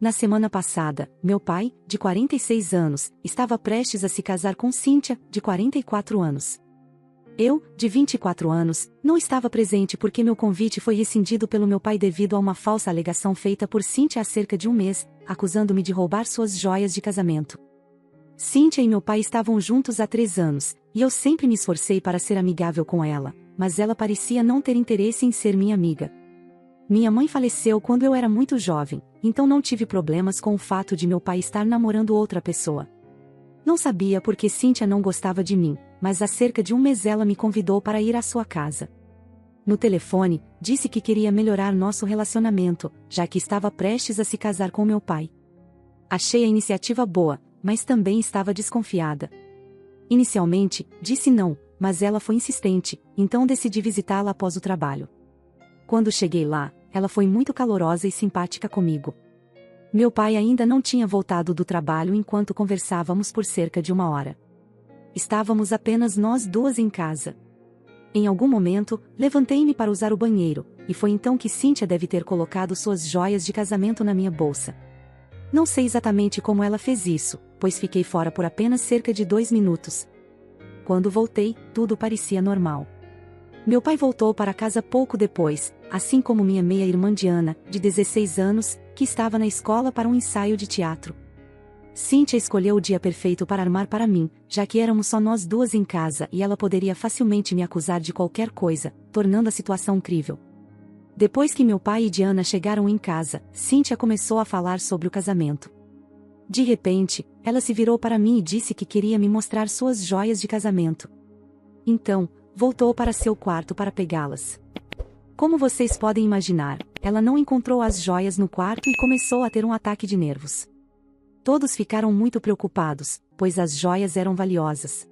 Na semana passada, meu pai, de 46 anos, estava prestes a se casar com Cíntia, de 44 anos. Eu, de 24 anos, não estava presente porque meu convite foi rescindido pelo meu pai devido a uma falsa alegação feita por Cíntia há cerca de um mês, acusando-me de roubar suas joias de casamento. Cíntia e meu pai estavam juntos há 3 anos, e eu sempre me esforcei para ser amigável com ela, mas ela parecia não ter interesse em ser minha amiga. Minha mãe faleceu quando eu era muito jovem, então não tive problemas com o fato de meu pai estar namorando outra pessoa. Não sabia por que Cíntia não gostava de mim, mas há cerca de um mês ela me convidou para ir à sua casa. No telefone, disse que queria melhorar nosso relacionamento, já que estava prestes a se casar com meu pai. Achei a iniciativa boa, mas também estava desconfiada. Inicialmente, disse não, mas ela foi insistente, então decidi visitá-la após o trabalho. Quando cheguei lá, ela foi muito calorosa e simpática comigo. Meu pai ainda não tinha voltado do trabalho enquanto conversávamos por cerca de 1 hora. Estávamos apenas nós duas em casa. Em algum momento, levantei-me para usar o banheiro, e foi então que Cíntia deve ter colocado suas joias de casamento na minha bolsa. Não sei exatamente como ela fez isso, pois fiquei fora por apenas cerca de 2 minutos. Quando voltei, tudo parecia normal. Meu pai voltou para casa pouco depois, assim como minha meia-irmã Diana, de 16 anos, que estava na escola para um ensaio de teatro. Cíntia escolheu o dia perfeito para armar para mim, já que éramos só nós duas em casa e ela poderia facilmente me acusar de qualquer coisa, tornando a situação incrível. Depois que meu pai e Diana chegaram em casa, Cíntia começou a falar sobre o casamento. De repente, ela se virou para mim e disse que queria me mostrar suas joias de casamento. Então, voltou para seu quarto para pegá-las. Como vocês podem imaginar, ela não encontrou as joias no quarto e começou a ter um ataque de nervos. Todos ficaram muito preocupados, pois as joias eram valiosas.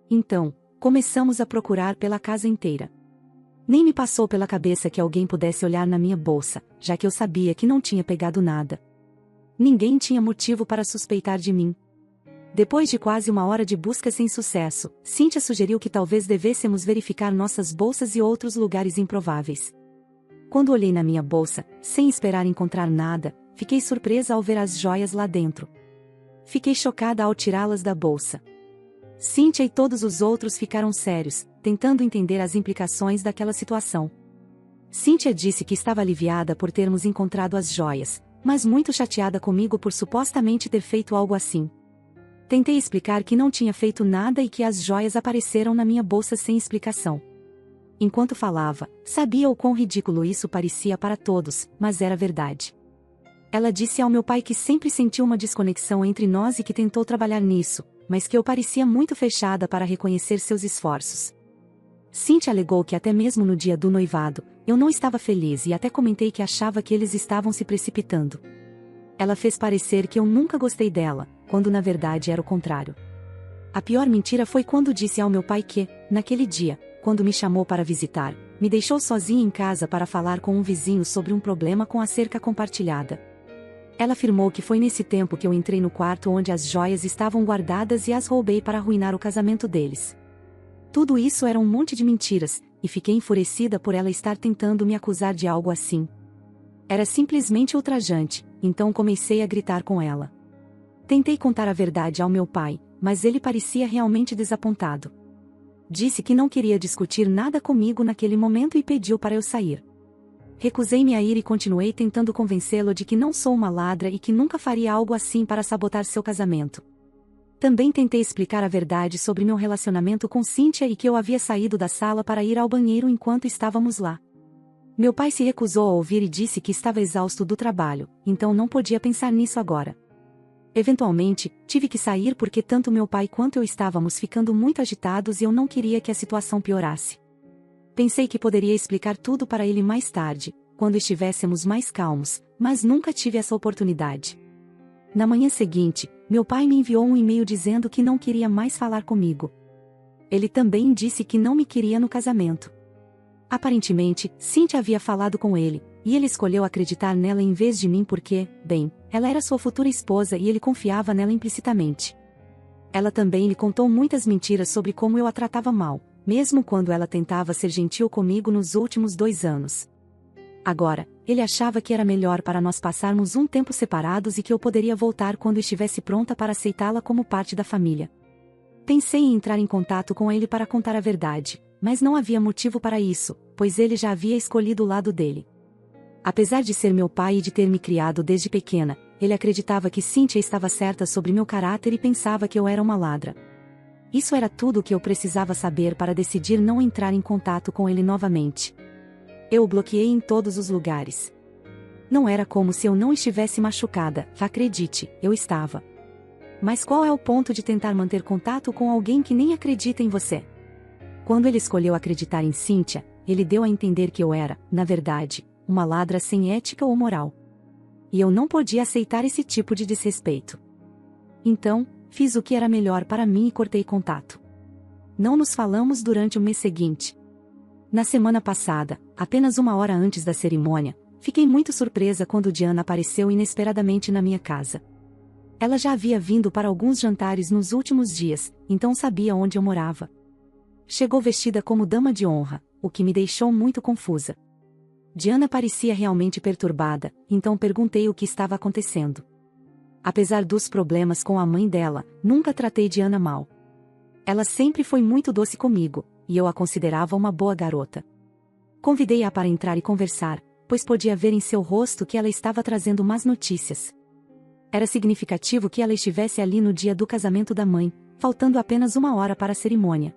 Então, começamos a procurar pela casa inteira. Nem me passou pela cabeça que alguém pudesse olhar na minha bolsa, já que eu sabia que não tinha pegado nada. Ninguém tinha motivo para suspeitar de mim. Depois de quase 1 hora de busca sem sucesso, Cíntia sugeriu que talvez devêssemos verificar nossas bolsas e outros lugares improváveis. Quando olhei na minha bolsa, sem esperar encontrar nada, fiquei surpresa ao ver as joias lá dentro. Fiquei chocada ao tirá-las da bolsa. Cíntia e todos os outros ficaram sérios, tentando entender as implicações daquela situação. Cíntia disse que estava aliviada por termos encontrado as joias, mas muito chateada comigo por supostamente ter feito algo assim. Tentei explicar que não tinha feito nada e que as joias apareceram na minha bolsa sem explicação. Enquanto falava, sabia o quão ridículo isso parecia para todos, mas era verdade. Ela disse ao meu pai que sempre sentiu uma desconexão entre nós e que tentou trabalhar nisso, mas que eu parecia muito fechada para reconhecer seus esforços. Cíntia alegou que até mesmo no dia do noivado, eu não estava feliz e até comentei que achava que eles estavam se precipitando. Ela fez parecer que eu nunca gostei dela, quando na verdade era o contrário. A pior mentira foi quando disse ao meu pai que, naquele dia, quando me chamou para visitar, me deixou sozinha em casa para falar com um vizinho sobre um problema com a cerca compartilhada. Ela afirmou que foi nesse tempo que eu entrei no quarto onde as joias estavam guardadas e as roubei para arruinar o casamento deles. Tudo isso era um monte de mentiras, e fiquei enfurecida por ela estar tentando me acusar de algo assim. Era simplesmente ultrajante, então comecei a gritar com ela. Tentei contar a verdade ao meu pai, mas ele parecia realmente desapontado. Disse que não queria discutir nada comigo naquele momento e pediu para eu sair. Recusei-me a ir e continuei tentando convencê-lo de que não sou uma ladra e que nunca faria algo assim para sabotar seu casamento. Também tentei explicar a verdade sobre meu relacionamento com Cíntia e que eu havia saído da sala para ir ao banheiro enquanto estávamos lá. Meu pai se recusou a ouvir e disse que estava exausto do trabalho, então não podia pensar nisso agora. Eventualmente, tive que sair porque tanto meu pai quanto eu estávamos ficando muito agitados e eu não queria que a situação piorasse. Pensei que poderia explicar tudo para ele mais tarde, quando estivéssemos mais calmos, mas nunca tive essa oportunidade. Na manhã seguinte, meu pai me enviou um e-mail dizendo que não queria mais falar comigo. Ele também disse que não me queria no casamento. Aparentemente, Cíntia havia falado com ele, e ele escolheu acreditar nela em vez de mim porque, bem, ela era sua futura esposa e ele confiava nela implicitamente. Ela também lhe contou muitas mentiras sobre como eu a tratava mal, mesmo quando ela tentava ser gentil comigo nos últimos 2 anos. Agora, ele achava que era melhor para nós passarmos um tempo separados e que eu poderia voltar quando estivesse pronta para aceitá-la como parte da família. Pensei em entrar em contato com ele para contar a verdade, mas não havia motivo para isso, pois ele já havia escolhido o lado dele. Apesar de ser meu pai e de ter me criado desde pequena, ele acreditava que Cynthia estava certa sobre meu caráter e pensava que eu era uma ladra. Isso era tudo o que eu precisava saber para decidir não entrar em contato com ele novamente. Eu o bloqueei em todos os lugares. Não era como se eu não estivesse machucada, acredite, eu estava. Mas qual é o ponto de tentar manter contato com alguém que nem acredita em você? Quando ele escolheu acreditar em Cynthia, ele deu a entender que eu era, na verdade, uma ladra sem ética ou moral. E eu não podia aceitar esse tipo de desrespeito. Então, fiz o que era melhor para mim e cortei contato. Não nos falamos durante o mês seguinte. Na semana passada, apenas uma hora antes da cerimônia, fiquei muito surpresa quando Diana apareceu inesperadamente na minha casa. Ela já havia vindo para alguns jantares nos últimos dias, então sabia onde eu morava. Chegou vestida como dama de honra, o que me deixou muito confusa. Diana parecia realmente perturbada, então perguntei o que estava acontecendo. Apesar dos problemas com a mãe dela, nunca tratei Diana mal. Ela sempre foi muito doce comigo, e eu a considerava uma boa garota. Convidei-a para entrar e conversar, pois podia ver em seu rosto que ela estava trazendo más notícias. Era significativo que ela estivesse ali no dia do casamento da mãe, faltando apenas uma hora para a cerimônia.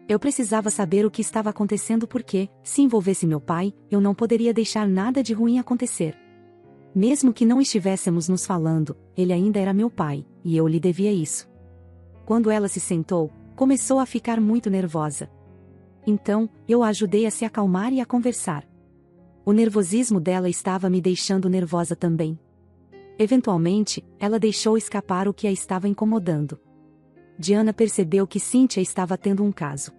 Eu precisava saber o que estava acontecendo porque, se envolvesse meu pai, eu não poderia deixar nada de ruim acontecer. Mesmo que não estivéssemos nos falando, ele ainda era meu pai, e eu lhe devia isso. Quando ela se sentou, começou a ficar muito nervosa. Então, eu a ajudei a se acalmar e a conversar. O nervosismo dela estava me deixando nervosa também. Eventualmente, ela deixou escapar o que a estava incomodando. Diana percebeu que Cynthia estava tendo um caso.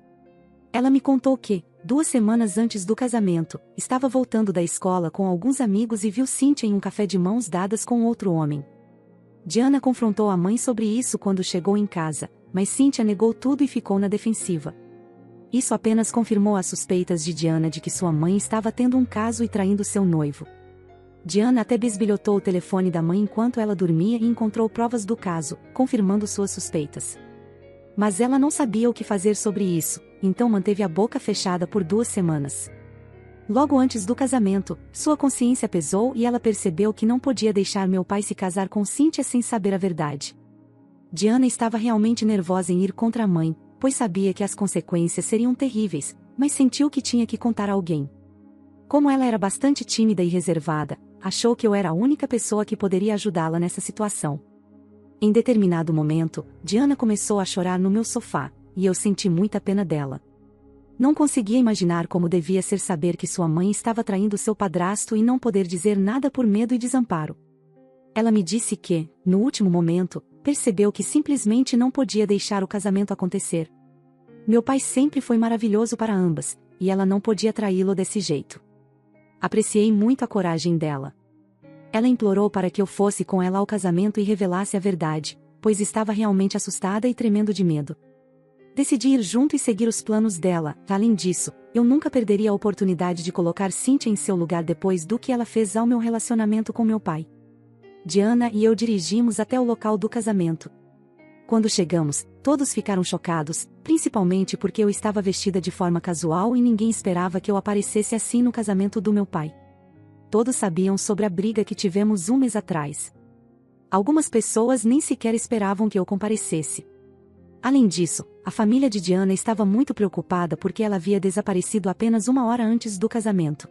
Ela me contou que, 2 semanas antes do casamento, estava voltando da escola com alguns amigos e viu Cynthia em um café de mãos dadas com outro homem. Diana confrontou a mãe sobre isso quando chegou em casa, mas Cynthia negou tudo e ficou na defensiva. Isso apenas confirmou as suspeitas de Diana de que sua mãe estava tendo um caso e traindo seu noivo. Diana até bisbilhotou o telefone da mãe enquanto ela dormia e encontrou provas do caso, confirmando suas suspeitas. Mas ela não sabia o que fazer sobre isso, então manteve a boca fechada por 2 semanas. Logo antes do casamento, sua consciência pesou e ela percebeu que não podia deixar meu pai se casar com Cynthia sem saber a verdade. Diana estava realmente nervosa em ir contra a mãe, pois sabia que as consequências seriam terríveis, mas sentiu que tinha que contar a alguém. Como ela era bastante tímida e reservada, achou que eu era a única pessoa que poderia ajudá-la nessa situação. Em determinado momento, Diana começou a chorar no meu sofá, e eu senti muita pena dela. Não conseguia imaginar como devia ser saber que sua mãe estava traindo seu padrasto e não poder dizer nada por medo e desamparo. Ela me disse que, no último momento, percebeu que simplesmente não podia deixar o casamento acontecer. Meu pai sempre foi maravilhoso para ambas, e ela não podia traí-lo desse jeito. Apreciei muito a coragem dela. Ela implorou para que eu fosse com ela ao casamento e revelasse a verdade, pois estava realmente assustada e tremendo de medo. Decidi ir junto e seguir os planos dela. Além disso, eu nunca perderia a oportunidade de colocar Cynthia em seu lugar depois do que ela fez ao meu relacionamento com meu pai. Diana e eu dirigimos até o local do casamento. Quando chegamos, todos ficaram chocados, principalmente porque eu estava vestida de forma casual e ninguém esperava que eu aparecesse assim no casamento do meu pai. Todos sabiam sobre a briga que tivemos um mês atrás. Algumas pessoas nem sequer esperavam que eu comparecesse. Além disso, a família de Diana estava muito preocupada porque ela havia desaparecido apenas 1 hora antes do casamento.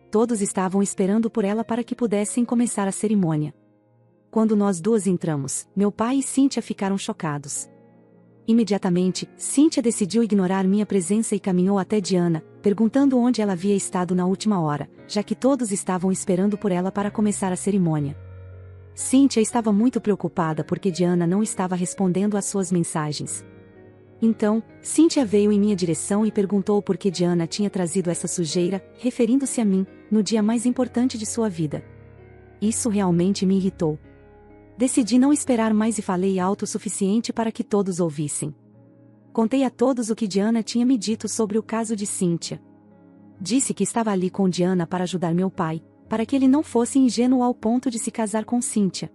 Todos estavam esperando por ela para que pudessem começar a cerimônia. Quando nós duas entramos, meu pai e Cynthia ficaram chocados. Imediatamente, Cynthia decidiu ignorar minha presença e caminhou até Diana, perguntando onde ela havia estado na última hora, já que todos estavam esperando por ela para começar a cerimônia. Cynthia estava muito preocupada porque Diana não estava respondendo às suas mensagens. Então, Cynthia veio em minha direção e perguntou por que Diana tinha trazido essa sujeira, referindo-se a mim, no dia mais importante de sua vida. Isso realmente me irritou. Decidi não esperar mais e falei alto o suficiente para que todos ouvissem. Contei a todos o que Diana tinha me dito sobre o caso de Cynthia. Disse que estava ali com Diana para ajudar meu pai, para que ele não fosse ingênuo ao ponto de se casar com Cíntia.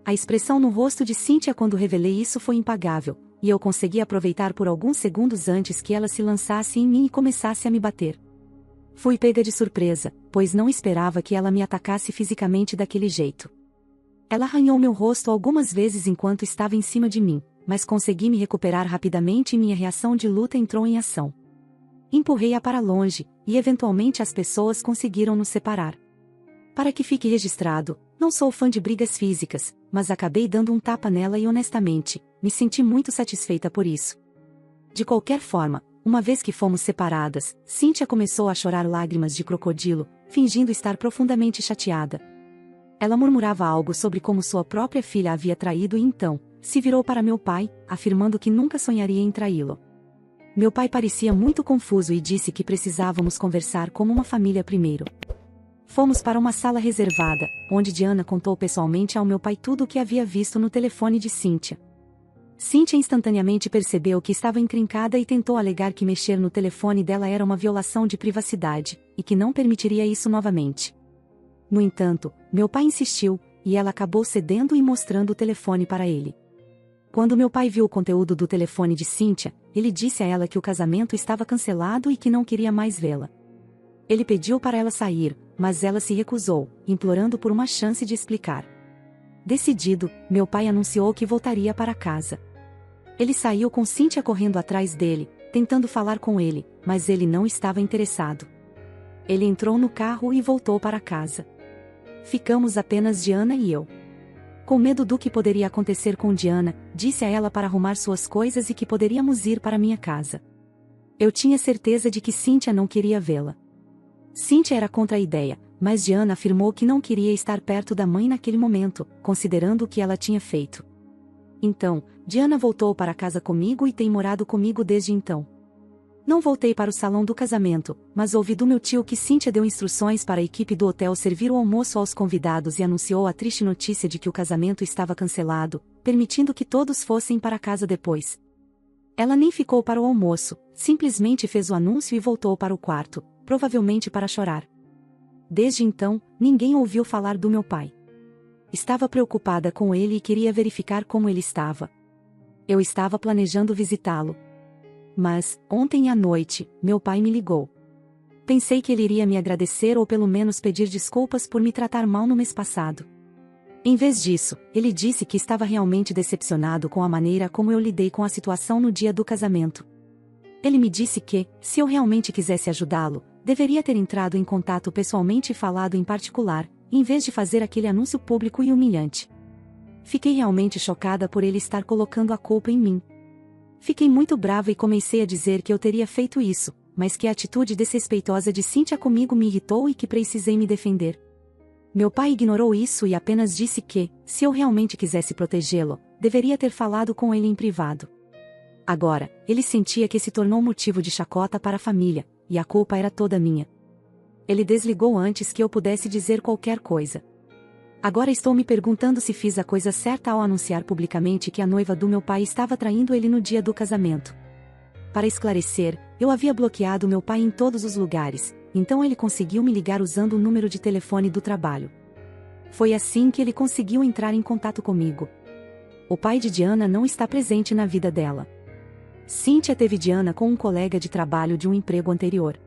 A expressão no rosto de Cíntia quando revelei isso foi impagável, e eu consegui aproveitar por alguns segundos antes que ela se lançasse em mim e começasse a me bater. Fui pega de surpresa, pois não esperava que ela me atacasse fisicamente daquele jeito. Ela arranhou meu rosto algumas vezes enquanto estava em cima de mim, mas consegui me recuperar rapidamente e minha reação de luta entrou em ação. Empurrei-a para longe, e eventualmente as pessoas conseguiram nos separar. Para que fique registrado, não sou fã de brigas físicas, mas acabei dando um tapa nela e honestamente, me senti muito satisfeita por isso. De qualquer forma, uma vez que fomos separadas, Cíntia começou a chorar lágrimas de crocodilo, fingindo estar profundamente chateada. Ela murmurava algo sobre como sua própria filha a havia traído e então, se virou para meu pai, afirmando que nunca sonharia em traí-lo. Meu pai parecia muito confuso e disse que precisávamos conversar como uma família primeiro. Fomos para uma sala reservada, onde Diana contou pessoalmente ao meu pai tudo o que havia visto no telefone de Cíntia. Cíntia instantaneamente percebeu que estava encrencada e tentou alegar que mexer no telefone dela era uma violação de privacidade, e que não permitiria isso novamente. No entanto, meu pai insistiu, e ela acabou cedendo e mostrando o telefone para ele. Quando meu pai viu o conteúdo do telefone de Cíntia, ele disse a ela que o casamento estava cancelado e que não queria mais vê-la. Ele pediu para ela sair, mas ela se recusou, implorando por uma chance de explicar. Decidido, meu pai anunciou que voltaria para casa. Ele saiu com Cíntia correndo atrás dele, tentando falar com ele, mas ele não estava interessado. Ele entrou no carro e voltou para casa. Ficamos apenas Diana e eu. Com medo do que poderia acontecer com Diana, disse a ela para arrumar suas coisas e que poderíamos ir para minha casa. Eu tinha certeza de que Cíntia não queria vê-la. Cíntia era contra a ideia, mas Diana afirmou que não queria estar perto da mãe naquele momento, considerando o que ela tinha feito. Então, Diana voltou para casa comigo e tem morado comigo desde então. Não voltei para o salão do casamento, mas ouvi do meu tio que Cíntia deu instruções para a equipe do hotel servir o almoço aos convidados e anunciou a triste notícia de que o casamento estava cancelado, permitindo que todos fossem para casa depois. Ela nem ficou para o almoço, simplesmente fez o anúncio e voltou para o quarto, provavelmente para chorar. Desde então, ninguém ouviu falar do meu pai. Estava preocupada com ele e queria verificar como ele estava. Eu estava planejando visitá-lo. Mas, ontem à noite, meu pai me ligou. Pensei que ele iria me agradecer ou pelo menos pedir desculpas por me tratar mal no mês passado. Em vez disso, ele disse que estava realmente decepcionado com a maneira como eu lidei com a situação no dia do casamento. Ele me disse que, se eu realmente quisesse ajudá-lo, deveria ter entrado em contato pessoalmente e falado em particular, em vez de fazer aquele anúncio público e humilhante. Fiquei realmente chocada por ele estar colocando a culpa em mim. Fiquei muito brava e comecei a dizer que eu teria feito isso, mas que a atitude desrespeitosa de Cíntia comigo me irritou e que precisei me defender. Meu pai ignorou isso e apenas disse que, se eu realmente quisesse protegê-lo, deveria ter falado com ele em privado. Agora, ele sentia que se tornou motivo de chacota para a família, e a culpa era toda minha. Ele desligou antes que eu pudesse dizer qualquer coisa. Agora estou me perguntando se fiz a coisa certa ao anunciar publicamente que a noiva do meu pai estava traindo ele no dia do casamento. Para esclarecer, eu havia bloqueado meu pai em todos os lugares, então ele conseguiu me ligar usando o número de telefone do trabalho. Foi assim que ele conseguiu entrar em contato comigo. O pai de Diana não está presente na vida dela. Cíntia teve Diana com um colega de trabalho de um emprego anterior.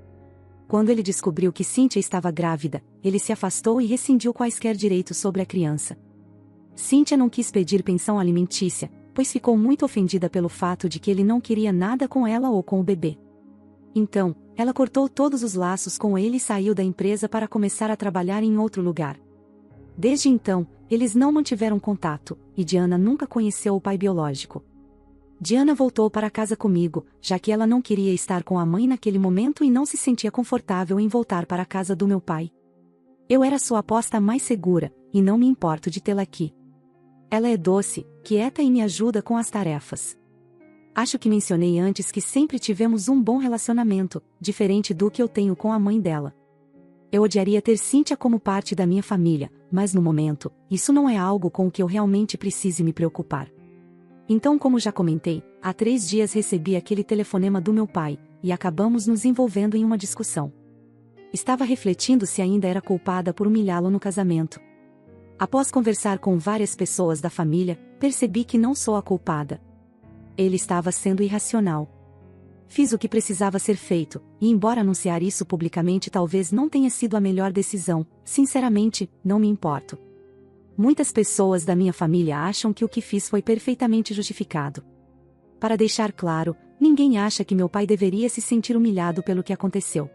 Quando ele descobriu que Cíntia estava grávida, ele se afastou e rescindiu quaisquer direitos sobre a criança. Cíntia não quis pedir pensão alimentícia, pois ficou muito ofendida pelo fato de que ele não queria nada com ela ou com o bebê. Então, ela cortou todos os laços com ele e saiu da empresa para começar a trabalhar em outro lugar. Desde então, eles não mantiveram contato, e Diana nunca conheceu o pai biológico. Diana voltou para casa comigo, já que ela não queria estar com a mãe naquele momento e não se sentia confortável em voltar para a casa do meu pai. Eu era sua aposta mais segura, e não me importo de tê-la aqui. Ela é doce, quieta e me ajuda com as tarefas. Acho que mencionei antes que sempre tivemos um bom relacionamento, diferente do que eu tenho com a mãe dela. Eu odiaria ter Cíntia como parte da minha família, mas no momento, isso não é algo com o que eu realmente precise me preocupar. Então, como já comentei, há 3 dias recebi aquele telefonema do meu pai, e acabamos nos envolvendo em uma discussão. Estava refletindo se ainda era culpada por humilhá-lo no casamento. Após conversar com várias pessoas da família, percebi que não sou a culpada. Ele estava sendo irracional. Fiz o que precisava ser feito, e embora anunciar isso publicamente talvez não tenha sido a melhor decisão, sinceramente, não me importo. Muitas pessoas da minha família acham que o que fiz foi perfeitamente justificado. Para deixar claro, ninguém acha que meu pai deveria se sentir humilhado pelo que aconteceu.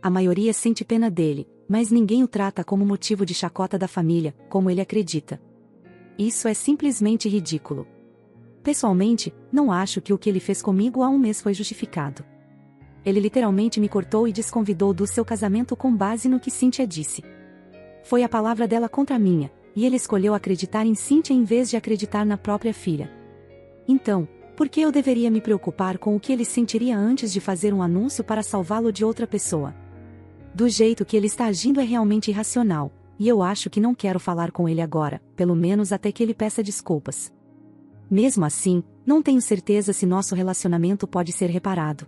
A maioria sente pena dele, mas ninguém o trata como motivo de chacota da família, como ele acredita. Isso é simplesmente ridículo. Pessoalmente, não acho que o que ele fez comigo há um mês foi justificado. Ele literalmente me cortou e desconvidou do seu casamento com base no que Cynthia disse. Foi a palavra dela contra a minha, e ele escolheu acreditar em Cynthia em vez de acreditar na própria filha. Então, por que eu deveria me preocupar com o que ele sentiria antes de fazer um anúncio para salvá-lo de outra pessoa? Do jeito que ele está agindo é realmente irracional, e eu acho que não quero falar com ele agora, pelo menos até que ele peça desculpas. Mesmo assim, não tenho certeza se nosso relacionamento pode ser reparado.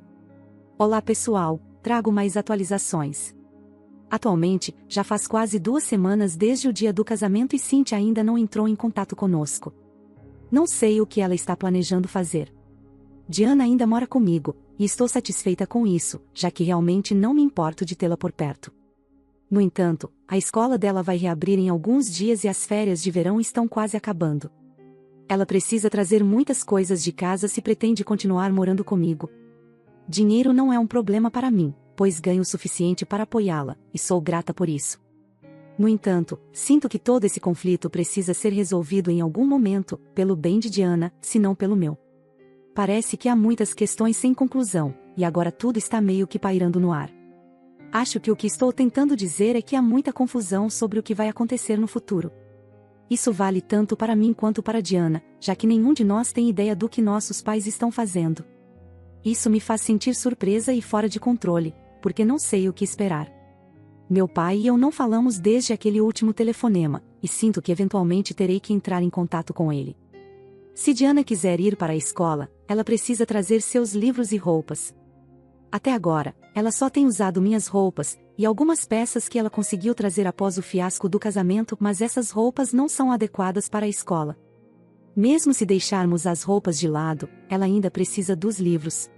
Olá pessoal, trago mais atualizações. Atualmente, já faz quase 2 semanas desde o dia do casamento e Cynthia ainda não entrou em contato conosco. Não sei o que ela está planejando fazer. Diana ainda mora comigo, e estou satisfeita com isso, já que realmente não me importo de tê-la por perto. No entanto, a escola dela vai reabrir em alguns dias e as férias de verão estão quase acabando. Ela precisa trazer muitas coisas de casa se pretende continuar morando comigo. Dinheiro não é um problema para mim, pois ganho o suficiente para apoiá-la, e sou grata por isso. No entanto, sinto que todo esse conflito precisa ser resolvido em algum momento, pelo bem de Diana, se não pelo meu. Parece que há muitas questões sem conclusão, e agora tudo está meio que pairando no ar. Acho que o que estou tentando dizer é que há muita confusão sobre o que vai acontecer no futuro. Isso vale tanto para mim quanto para Diana, já que nenhum de nós tem ideia do que nossos pais estão fazendo. Isso me faz sentir surpresa e fora de controle, porque não sei o que esperar. Meu pai e eu não falamos desde aquele último telefonema, e sinto que eventualmente terei que entrar em contato com ele. Se Diana quiser ir para a escola, ela precisa trazer seus livros e roupas. Até agora, ela só tem usado minhas roupas, e algumas peças que ela conseguiu trazer após o fiasco do casamento, mas essas roupas não são adequadas para a escola. Mesmo se deixarmos as roupas de lado, ela ainda precisa dos livros.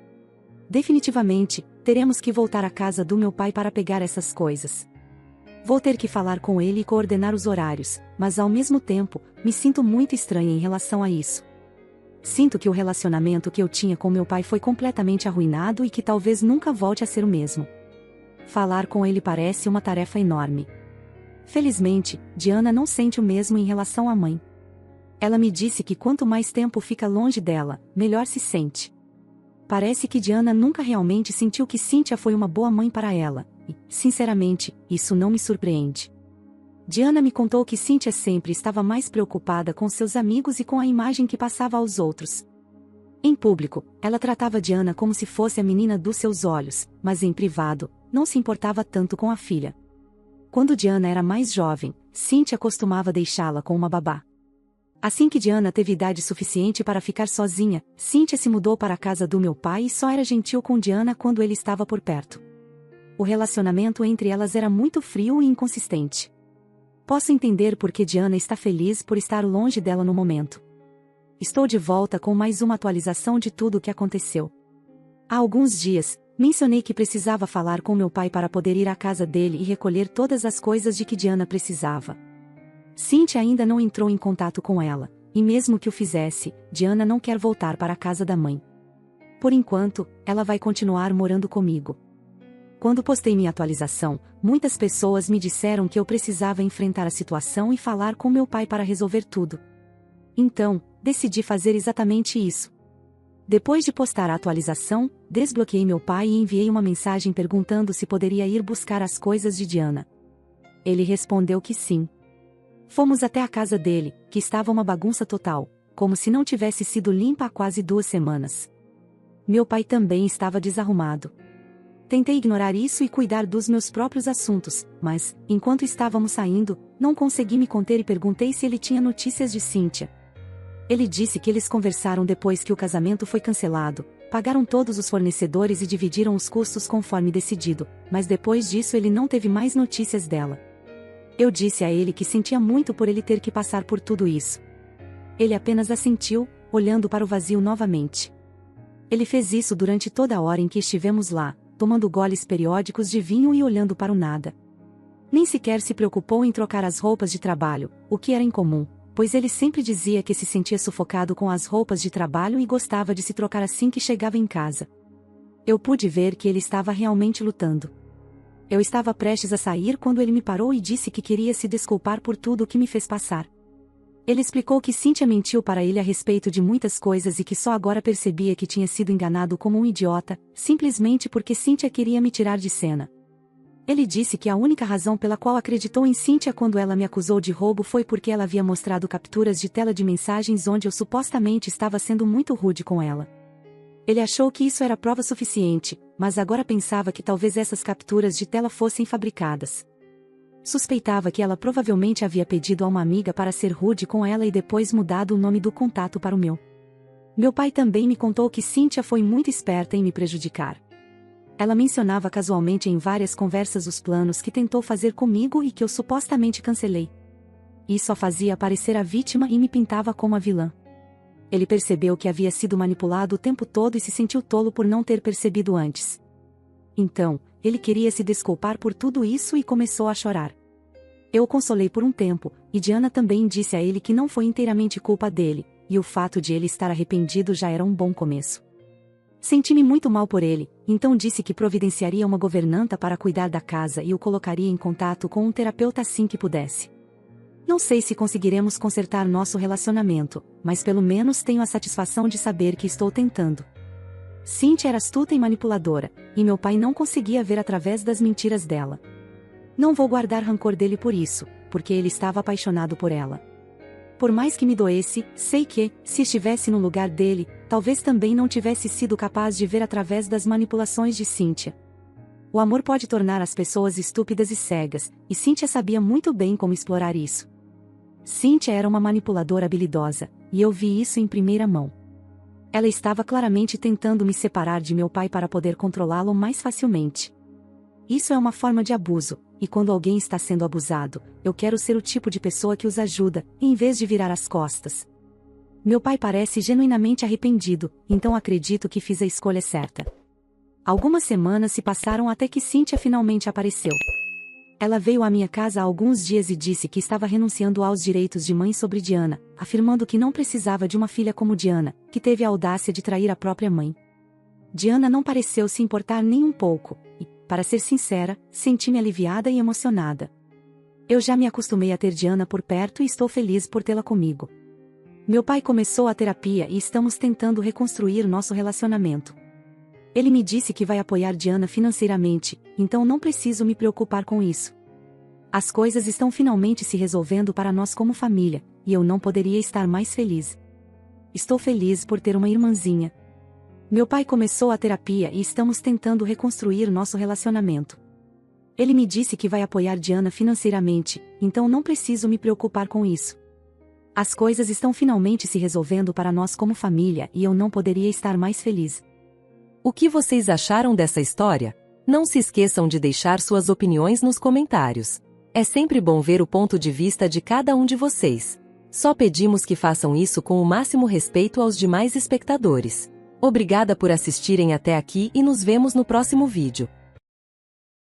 Definitivamente, teremos que voltar à casa do meu pai para pegar essas coisas. Vou ter que falar com ele e coordenar os horários, mas ao mesmo tempo, me sinto muito estranha em relação a isso. Sinto que o relacionamento que eu tinha com meu pai foi completamente arruinado e que talvez nunca volte a ser o mesmo. Falar com ele parece uma tarefa enorme. Felizmente, Diana não sente o mesmo em relação à mãe. Ela me disse que quanto mais tempo fica longe dela, melhor se sente. Parece que Diana nunca realmente sentiu que Cynthia foi uma boa mãe para ela, e, sinceramente, isso não me surpreende. Diana me contou que Cynthia sempre estava mais preocupada com seus amigos e com a imagem que passava aos outros. Em público, ela tratava Diana como se fosse a menina dos seus olhos, mas em privado, não se importava tanto com a filha. Quando Diana era mais jovem, Cynthia costumava deixá-la com uma babá. Assim que Diana teve idade suficiente para ficar sozinha, Cynthia se mudou para a casa do meu pai e só era gentil com Diana quando ele estava por perto. O relacionamento entre elas era muito frio e inconsistente. Posso entender por que Diana está feliz por estar longe dela no momento. Estou de volta com mais uma atualização de tudo o que aconteceu. Há alguns dias, mencionei que precisava falar com meu pai para poder ir à casa dele e recolher todas as coisas de que Diana precisava. Cynthia ainda não entrou em contato com ela, e mesmo que o fizesse, Diana não quer voltar para a casa da mãe. Por enquanto, ela vai continuar morando comigo. Quando postei minha atualização, muitas pessoas me disseram que eu precisava enfrentar a situação e falar com meu pai para resolver tudo. Então, decidi fazer exatamente isso. Depois de postar a atualização, desbloqueei meu pai e enviei uma mensagem perguntando se poderia ir buscar as coisas de Diana. Ele respondeu que sim. Fomos até a casa dele, que estava uma bagunça total, como se não tivesse sido limpa há quase 2 semanas. Meu pai também estava desarrumado. Tentei ignorar isso e cuidar dos meus próprios assuntos, mas, enquanto estávamos saindo, não consegui me conter e perguntei se ele tinha notícias de Cynthia. Ele disse que eles conversaram depois que o casamento foi cancelado, Pagaram todos os fornecedores e dividiram os custos conforme decidido, mas depois disso ele não teve mais notícias dela. Eu disse a ele que sentia muito por ele ter que passar por tudo isso. Ele apenas assentiu, olhando para o vazio novamente. Ele fez isso durante toda a hora em que estivemos lá, tomando goles periódicos de vinho e olhando para o nada. Nem sequer se preocupou em trocar as roupas de trabalho, o que era incomum, pois ele sempre dizia que se sentia sufocado com as roupas de trabalho e gostava de se trocar assim que chegava em casa. Eu pude ver que ele estava realmente lutando. Eu estava prestes a sair quando ele me parou e disse que queria se desculpar por tudo o que me fez passar. Ele explicou que Cynthia mentiu para ele a respeito de muitas coisas e que só agora percebia que tinha sido enganado como um idiota, simplesmente porque Cynthia queria me tirar de cena. Ele disse que a única razão pela qual acreditou em Cynthia quando ela me acusou de roubo foi porque ela havia mostrado capturas de tela de mensagens onde eu supostamente estava sendo muito rude com ela. Ele achou que isso era prova suficiente, mas agora pensava que talvez essas capturas de tela fossem fabricadas. Suspeitava que ela provavelmente havia pedido a uma amiga para ser rude com ela e depois mudado o nome do contato para o meu. Meu pai também me contou que Cynthia foi muito esperta em me prejudicar. Ela mencionava casualmente em várias conversas os planos que tentou fazer comigo e que eu supostamente cancelei. Isso a fazia parecer a vítima e me pintava como a vilã. Ele percebeu que havia sido manipulado o tempo todo e se sentiu tolo por não ter percebido antes. Então, ele queria se desculpar por tudo isso e começou a chorar. Eu o consolei por um tempo, e Diana também disse a ele que não foi inteiramente culpa dele, e o fato de ele estar arrependido já era um bom começo. Senti-me muito mal por ele, então disse que providenciaria uma governanta para cuidar da casa e o colocaria em contato com um terapeuta assim que pudesse. Não sei se conseguiremos consertar nosso relacionamento, mas pelo menos tenho a satisfação de saber que estou tentando. Cynthia era astuta e manipuladora, e meu pai não conseguia ver através das mentiras dela. Não vou guardar rancor dele por isso, porque ele estava apaixonado por ela. Por mais que me doesse, sei que, se estivesse no lugar dele, talvez também não tivesse sido capaz de ver através das manipulações de Cynthia. O amor pode tornar as pessoas estúpidas e cegas, e Cynthia sabia muito bem como explorar isso. Cynthia era uma manipuladora habilidosa, e eu vi isso em primeira mão. Ela estava claramente tentando me separar de meu pai para poder controlá-lo mais facilmente. Isso é uma forma de abuso, e quando alguém está sendo abusado, eu quero ser o tipo de pessoa que os ajuda, em vez de virar as costas. Meu pai parece genuinamente arrependido, então acredito que fiz a escolha certa. Algumas semanas se passaram até que Cynthia finalmente apareceu. Ela veio à minha casa há alguns dias e disse que estava renunciando aos direitos de mãe sobre Diana, afirmando que não precisava de uma filha como Diana, que teve a audácia de trair a própria mãe. Diana não pareceu se importar nem um pouco, e, para ser sincera, senti-me aliviada e emocionada. Eu já me acostumei a ter Diana por perto e estou feliz por tê-la comigo. Meu pai começou a terapia e estamos tentando reconstruir nosso relacionamento. Ele me disse que vai apoiar Diana financeiramente, então não preciso me preocupar com isso. As coisas estão finalmente se resolvendo para nós como família, e eu não poderia estar mais feliz. Estou feliz por ter uma irmãzinha. Meu pai começou a terapia e estamos tentando reconstruir nosso relacionamento. Ele me disse que vai apoiar Diana financeiramente, então não preciso me preocupar com isso. As coisas estão finalmente se resolvendo para nós como família e eu não poderia estar mais feliz. O que vocês acharam dessa história? Não se esqueçam de deixar suas opiniões nos comentários. É sempre bom ver o ponto de vista de cada um de vocês. Só pedimos que façam isso com o máximo respeito aos demais espectadores. Obrigada por assistirem até aqui e nos vemos no próximo vídeo.